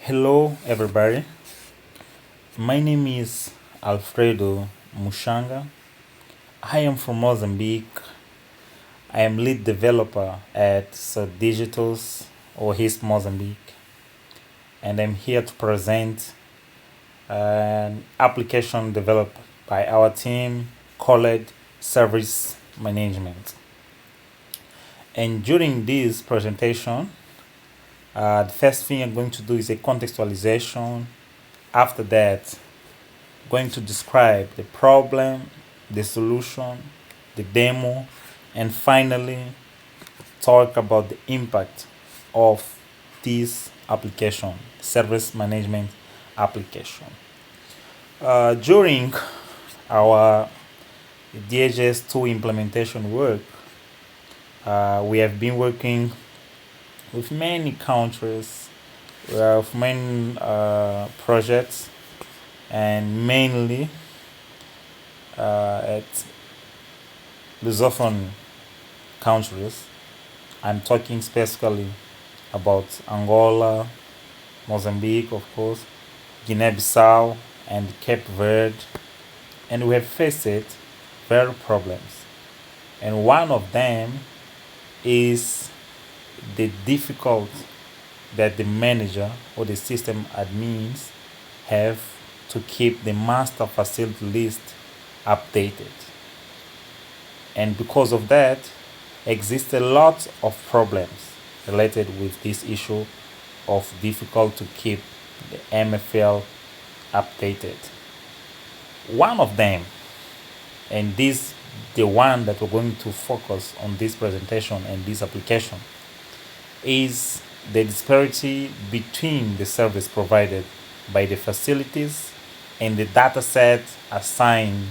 Hello, everybody. My name is Alfredo Mushanga. I am from Mozambique. I am lead developer at Digitals or East Mozambique, and I'm here to present an application developed by our team called Service Management. And during this presentation, the first thing I'm going to do is a contextualization. After that, going to describe the problem, the solution, the demo, and finally talk about the impact of this application, service management application. During our DHIS2 implementation work, we have been working with many countries, with many projects, and mainly at Lusophone countries. I'm talking specifically about Angola, Mozambique, of course, Guinea-Bissau, and Cape Verde, and we have faced various problems. And one of them is the difficulty that the manager or the system admins have to keep the master facility list updated. And because of that, exist a lot of problems related with this issue of difficult to keep the MFL updated. One of them, and this the one that we're going to focus on this presentation and this application, is the disparity between the service provided by the facilities and the data set assigned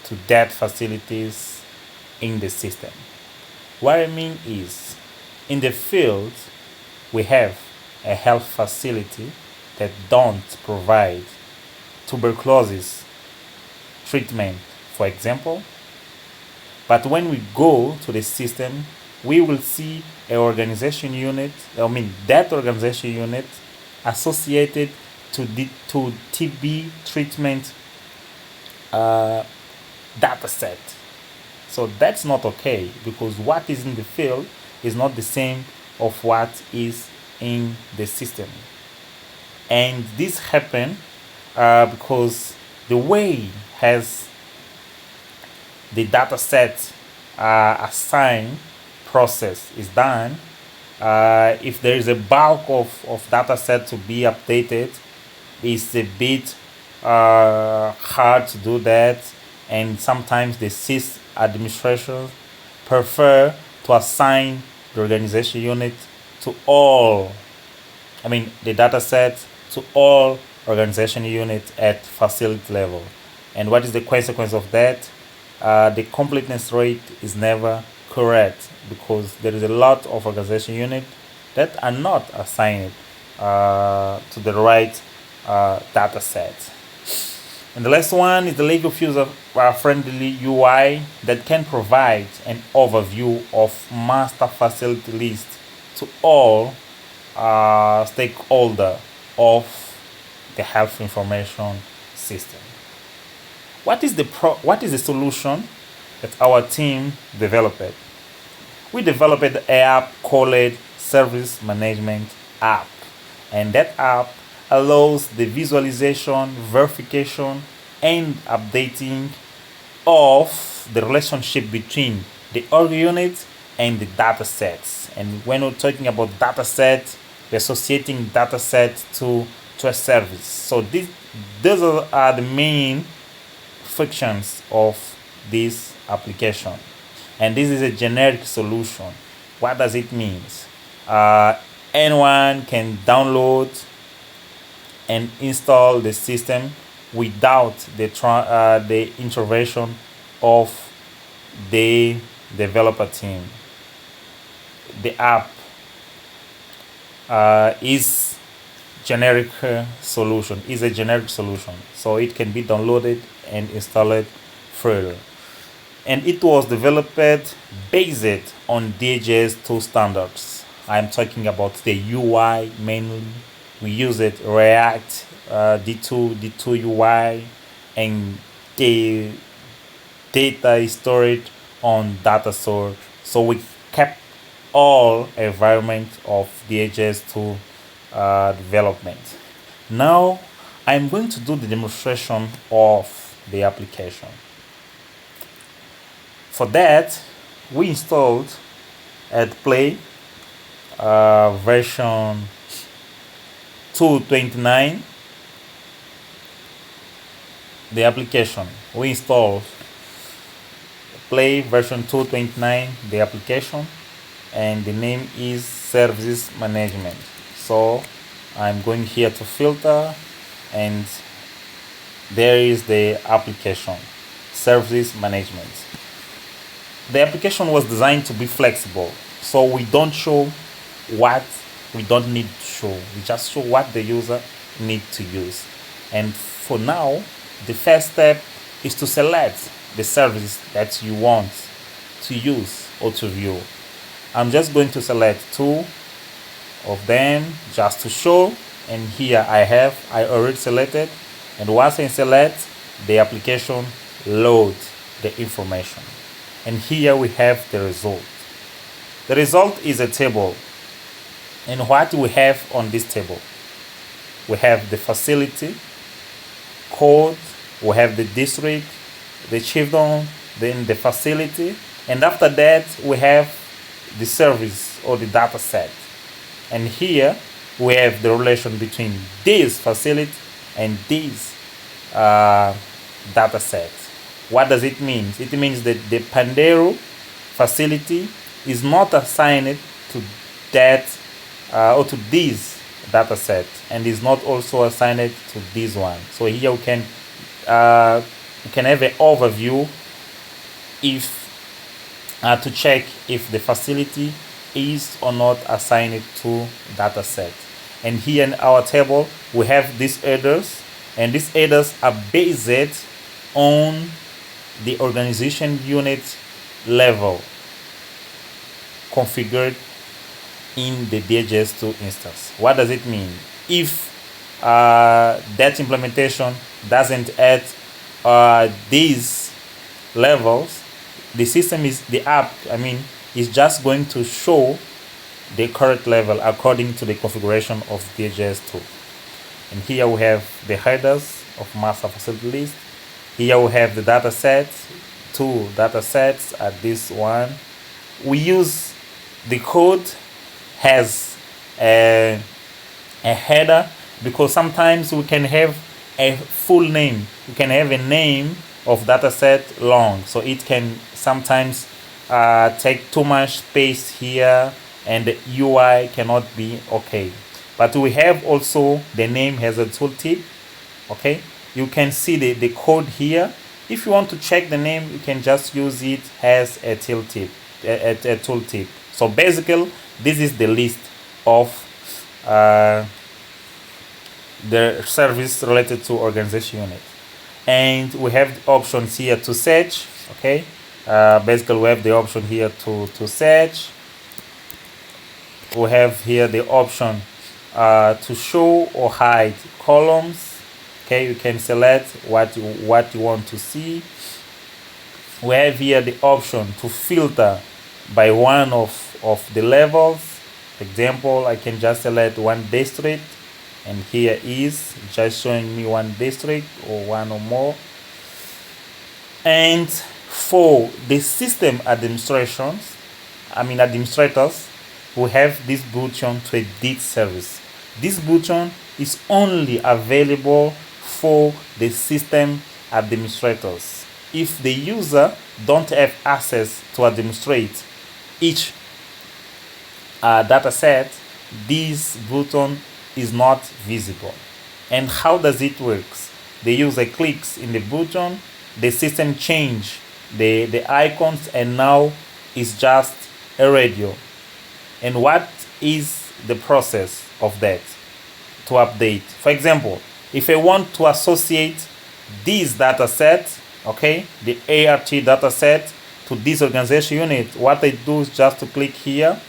to that facilities in the system. What I mean is, in the field, we have a health facility that don't provide tuberculosis treatment, for example. But when we go to the system, we will see that organization unit associated to TB treatment data set. So that's not okay, because what is in the field is not the same of what is in the system. And this happened because the way has the data set assigned process is done. If there is a bulk of data set to be updated, it's a bit hard to do that, and sometimes the sys administrators prefer to assign the organization unit to all, the data set to all organization units at facility level. And what is the consequence of that? The completeness rate is never correct, because there is a lot of organization units that are not assigned to the right data set. And the last one is the legal user friendly UI that can provide an overview of master facility list to all stakeholders of the health information system. What is the solution that our team developed? We developed an app called Service Management App, and that app allows the visualization, verification, and updating of the relationship between the org unit and the data sets. And when we're talking about data set, we're associating data set to a service. So those are the main functions of this application, and this is a generic solution. What does it mean? Anyone can download and install the system without the intervention of the developer team. The app is a generic solution, so it can be downloaded and installed further. And it was developed based on DHIS2 standards. I'm talking about the UI mainly, We use it React, D2 UI, and the data is stored on data store. So we kept all environment of the HS2 development. Now I'm going to do the demonstration of the application. For that, we installed at Play version 2.29. The application we installed Play version 2.29, the application, and the name is Services Management. So I'm going here to filter, and there is the application, Services Management. The application was designed to be flexible, so we don't show what we don't need to show. We just show what the user needs to use. And for now, the first step is to select the service that you want to use or to view. I'm just going to select two of them just to show, and here I already selected, and once I select, the application loads the information, and here we have the result. The result is a table, and what we have on this table, we have the facility code, we have the district, the chiefdom, then the facility, and after that we have the service or the data set. And here we have the relation between this facility and this data set. What does it mean? It means that the Pandero facility is not assigned to that or to this data set, and is not also assigned to this one. So here we can have an overview if to check if the facility is or not assigned to data set. And here in our table we have these headers, and these headers are based on the organization unit level configured in the DHIS2 instance. What does it mean? If that implementation doesn't add these levels, the system is just going to show the correct level according to the configuration of DHIS2. And here we have the headers of master facility list. Here we have the data sets, two data sets at this one. We use the code has a header, because sometimes we can have a full name. We can have a name of data set long, so it can sometimes take too much space here, and the UI cannot be okay. But we have also the name has a tooltip. Okay, you can see the code here. If you want to check the name, you can just use it as a tooltip. So basically, this is the list of the service related to organization unit, and we have the options here to search. Okay, basically we have the option here to search. We have here the option to show or hide columns. Okay, you can select what you want to see. We have here the option to filter by one of the levels. For example, I can just select one district, and here is just showing me one district or one or more. And for the system administrators, we have this button to edit service. This button is only available for the system administrators. If the user don't have access to administrate each data set, this button is not visible. And how does it work? The user clicks in the button, the system change the icons, and now it's just a radio. And what is the process of that to update? For example, if I want to associate this data set, okay, the ART data set, to this organization unit, what I do is just to click here,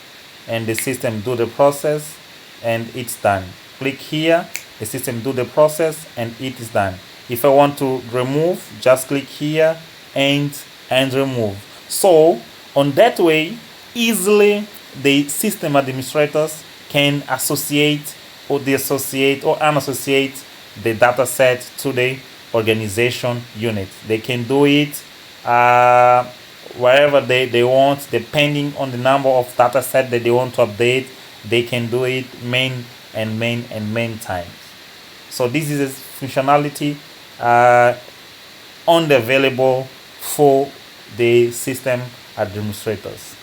and the system do the process, and it's done. click here, the system do the process, and it is done. If I want to remove, just click here and remove. So on that way, easily the system administrators can associate or dissociate or unassociate the data set to the organization unit. They can do it wherever they want, depending on the number of data set that they want to update. They can do it main times. So this is a functionality only available for the system administrators.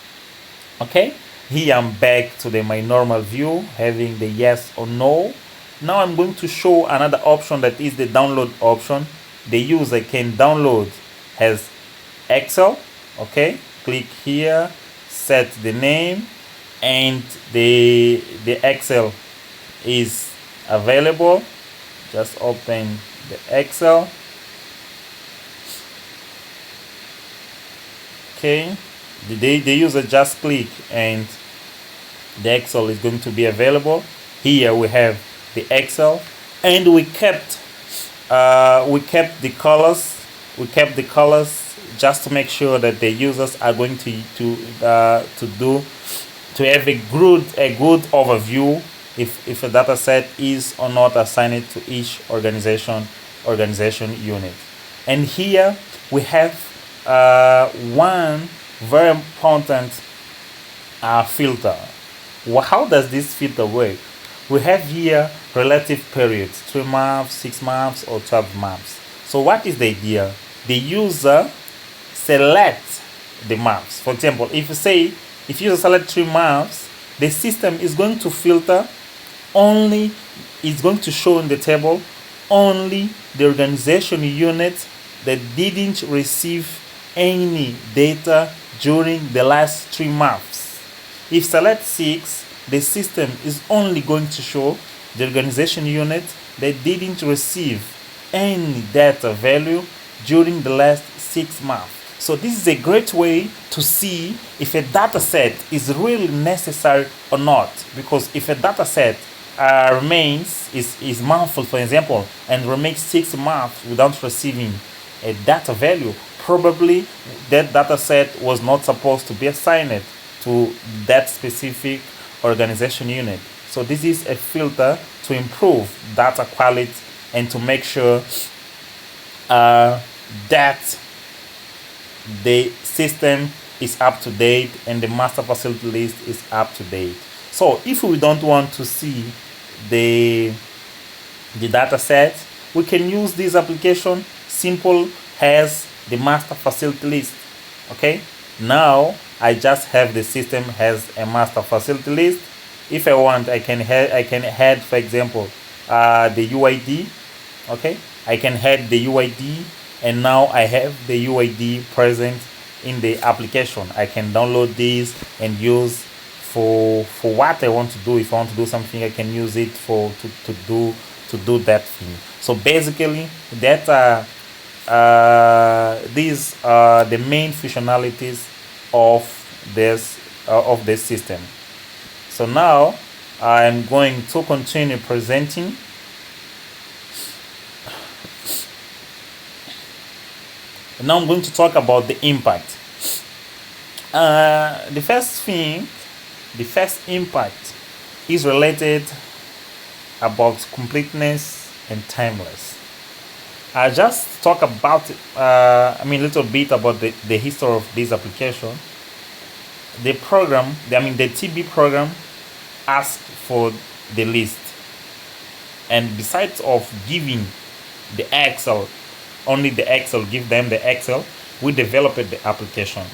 Okay, here I'm back to my normal view, having the yes or no. Now I'm going to show another option, that is the download option. The user can download as Excel. Okay, click here, set the name, and the Excel is available. Just open the Excel. Okay, the user just click and the Excel is going to be available. Here we have the Excel, and we kept the colors. We kept the colors just to make sure that the users are going to have a good overview if a data set is or not assigned to each organization unit. And here we have one very important filter. How does this filter work? We have here relative periods, 3 months, 6 months, or 12 months. So what is the idea? The user select the months. For example, if you select 3 months, the system is going to filter only, it's going to show in the table only the organization unit that didn't receive any data during the last 3 months. If select 6, the system is only going to show the organization unit that didn't receive any data value during the last 6 months. So this is a great way to see if a data set is really necessary or not. Because if a data set is monthly, for example, and remains 6 months without receiving a data value, probably that data set was not supposed to be assigned to that specific organization unit. So this is a filter to improve data quality and to make sure that the system is up to date and the master facility list is up to date. So if we don't want to see the data set, we can use this application simple as the master facility list. Okay, now I just have the system as a master facility list. If I want, I can add, for example, the UID. Okay, I can add the UID, and now I have the UID present in the application. I can download this and use for what I want to do. If I want to do something, I can use it to do that thing. So basically, that these are the main functionalities of this system. So now I'm going to continue presenting. And now I'm going to talk about the impact. The first impact is related about completeness and timeless. I just talk about a little bit about the history of this application. The TB program asks for the list, and besides of giving the Excel, only the Excel, give them the Excel, we developed the application,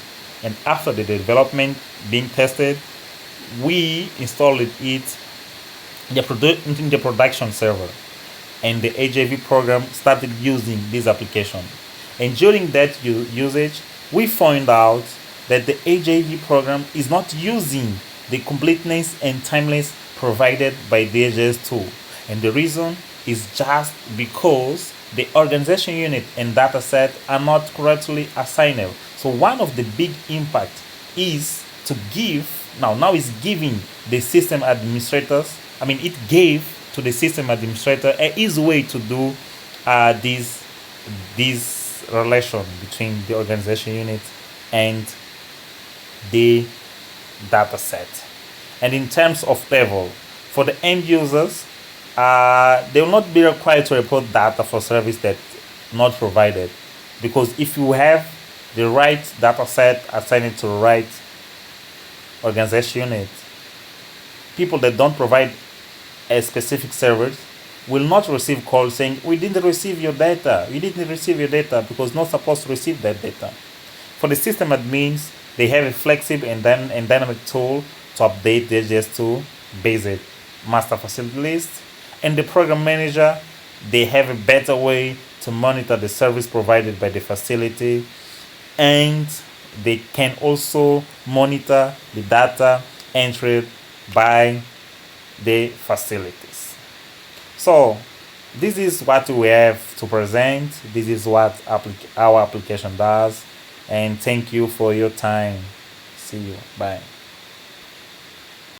and after the development being tested, we installed it in the production server, and the AJV program started using this application. And during that usage, we found out that the AJV program is not using the completeness and timeless provided by the DHIS tool. And the reason is just because the organization unit and data set are not correctly assigned. So one of the big impact is to give, now is giving the system administrators, it gave to the system administrator an easy way to do this relation between the organization unit and the data set. And in terms of level, for the end users, they will not be required to report data for service that's not provided, because if you have the right data set assigned to the right organization unit, people that don't provide a specific service will not receive calls saying, we didn't receive your data, because not supposed to receive that data. For the system admins, they have a flexible and dynamic tool to update their JS2 basic master facility list. And the program manager, they have a better way to monitor the service provided by the facility, and they can also monitor the data entered by the facilities. So this is what we have to present. This is what our application does. And thank you for your time. See you. Bye.